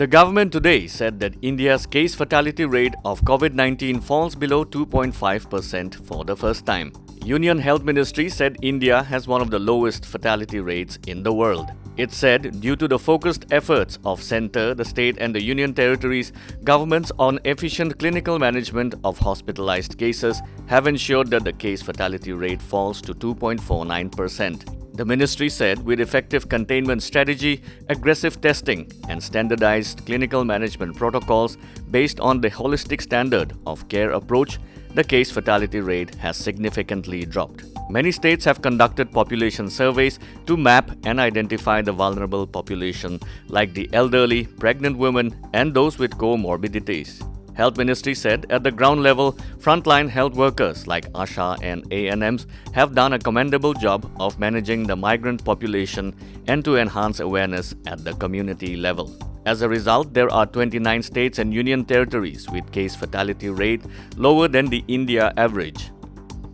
The government today said that India's case fatality rate of COVID-19 falls below 2.5% for the first time. Union Health Ministry said India has one of the lowest fatality rates in the world. It said due to the focused efforts of centre, the state and the union territories, governments on efficient clinical management of hospitalized cases have ensured that the case fatality rate falls to 2.49%. The ministry said with effective containment strategy, aggressive testing and standardized clinical management protocols based on the holistic standard of care approach, the case fatality rate has significantly dropped. Many states have conducted population surveys to map and identify the vulnerable population like the elderly, pregnant women and those with comorbidities. Health Ministry said at the ground level, frontline health workers like ASHA and ANMs have done a commendable job of managing the migrant population and to enhance awareness at the community level. As a result, there are 29 states and union territories with case fatality rate lower than the India average.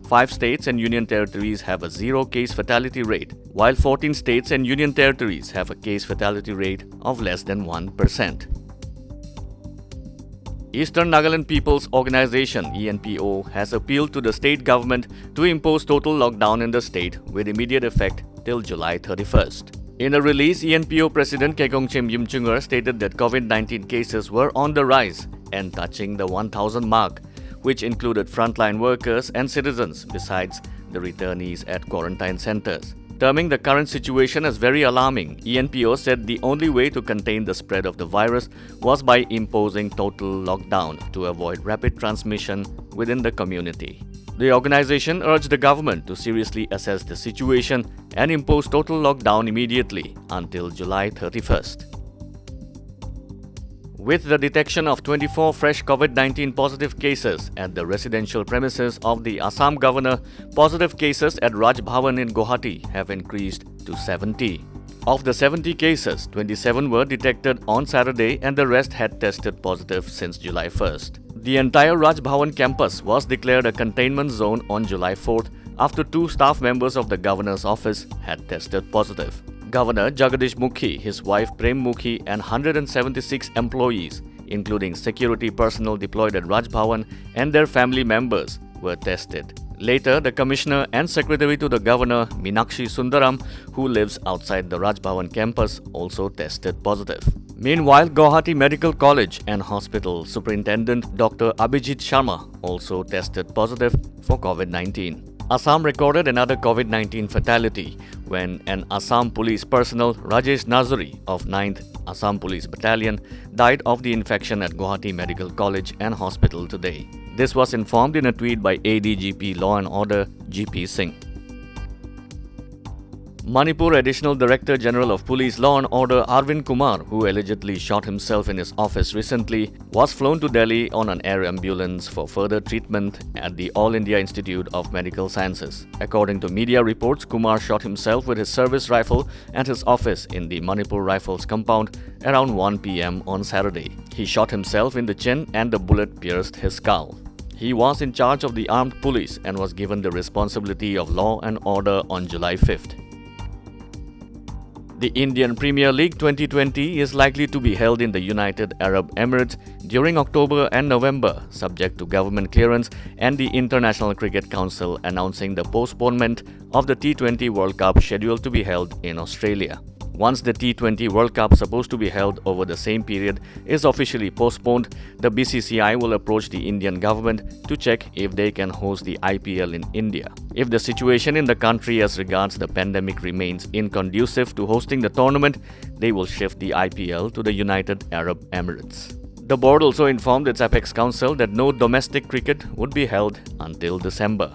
5 states and union territories have a zero case fatality rate, while 14 states and union territories have a case fatality rate of less than 1%. Eastern Nagaland People's Organization (ENPO) has appealed to the state government to impose total lockdown in the state with immediate effect till July 31st. In a release, ENPO President Kekongchim Yimchungar stated that COVID-19 cases were on the rise and touching the 1,000 mark, which included frontline workers and citizens besides the returnees at quarantine centers. Terming the current situation as very alarming, ENPO said the only way to contain the spread of the virus was by imposing total lockdown to avoid rapid transmission within the community. The organization urged the government to seriously assess the situation and impose total lockdown immediately until July 31st. With the detection of 24 fresh COVID-19 positive cases at the residential premises of the Assam governor, positive cases at Raj Bhavan in Guwahati have increased to 70. Of the 70 cases, 27 were detected on Saturday and the rest had tested positive since July 1st. The entire Raj Bhavan campus was declared a containment zone on July 4th after 2 staff members of the governor's office had tested positive. Governor Jagadish Mukhi, his wife Prem Mukhi and 176 employees, including security personnel deployed at Raj Bhavan and their family members, were tested. Later, the Commissioner and Secretary to the Governor, Meenakshi Sundaram, who lives outside the Raj Bhavan campus, also tested positive. Meanwhile, Guwahati Medical College and Hospital Superintendent Dr. Abhijit Sharma also tested positive for COVID-19. Assam recorded another COVID-19 fatality when an Assam police personnel, Rajesh Nazari of 9th Assam Police Battalion, died of the infection at Guwahati Medical College and Hospital today. This was informed in a tweet by ADGP Law and Order GP Singh. Manipur Additional Director General of Police Law and Order Arvind Kumar, who allegedly shot himself in his office recently, was flown to Delhi on an air ambulance for further treatment at the All India Institute of Medical Sciences. According to media reports, Kumar shot himself with his service rifle at his office in the Manipur Rifles compound around 1 p.m. on Saturday. He shot himself in the chin and the bullet pierced his skull. He was in charge of the armed police and was given the responsibility of law and order on July 5th. The Indian Premier League 2020 is likely to be held in the United Arab Emirates during October and November, subject to government clearance and the International Cricket Council announcing the postponement of the T20 World Cup scheduled to be held in Australia. Once the T20 World Cup, supposed to be held over the same period, is officially postponed, the BCCI will approach the Indian government to check if they can host the IPL in India. If the situation in the country as regards the pandemic remains inconducive to hosting the tournament, they will shift the IPL to the United Arab Emirates. The board also informed its Apex Council that no domestic cricket would be held until December.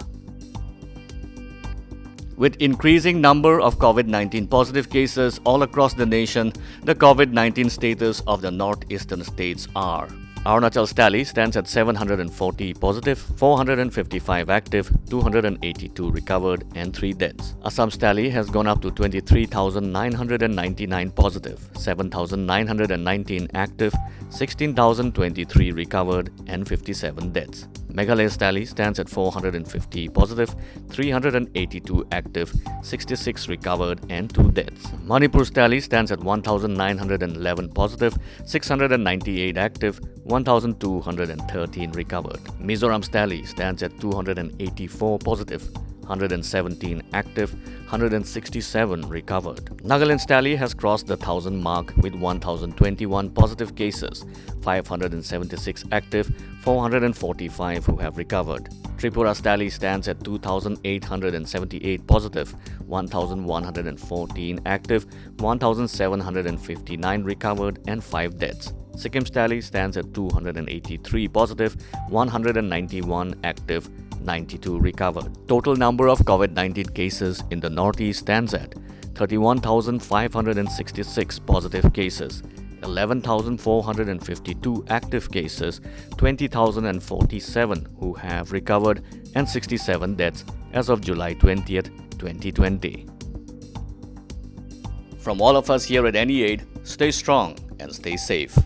With increasing number of COVID-19 positive cases all across the nation, the COVID-19 status of the northeastern states are: Arunachal's tally stands at 740 positive, 455 active, 282 recovered and 3 deaths. Assam's tally has gone up to 23,999 positive, 7,919 active, 16,023 recovered and 57 deaths. Meghalaya's tally stands at 450 positive, 382 active, 66 recovered and 2 deaths. Manipur's tally stands at 1,911 positive, 698 active, 1,213 recovered. Mizoram's tally stands at 284 positive, 117 active, 167 recovered. Nagaland's tally has crossed the 1,000 mark with 1,021 positive cases, 576 active, 445 who have recovered. Tripura's tally stands at 2,878 positive, 1,114 active, 1,759 recovered and 5 deaths. Sikkim's tally stands at 283 positive, 191 active, 92 recovered. Total number of COVID-19 cases in the Northeast stands at 31,566 positive cases, 11,452 active cases, 20,047 who have recovered, and 67 deaths as of July 20th, 2020. From all of us here at NE8, stay strong and stay safe.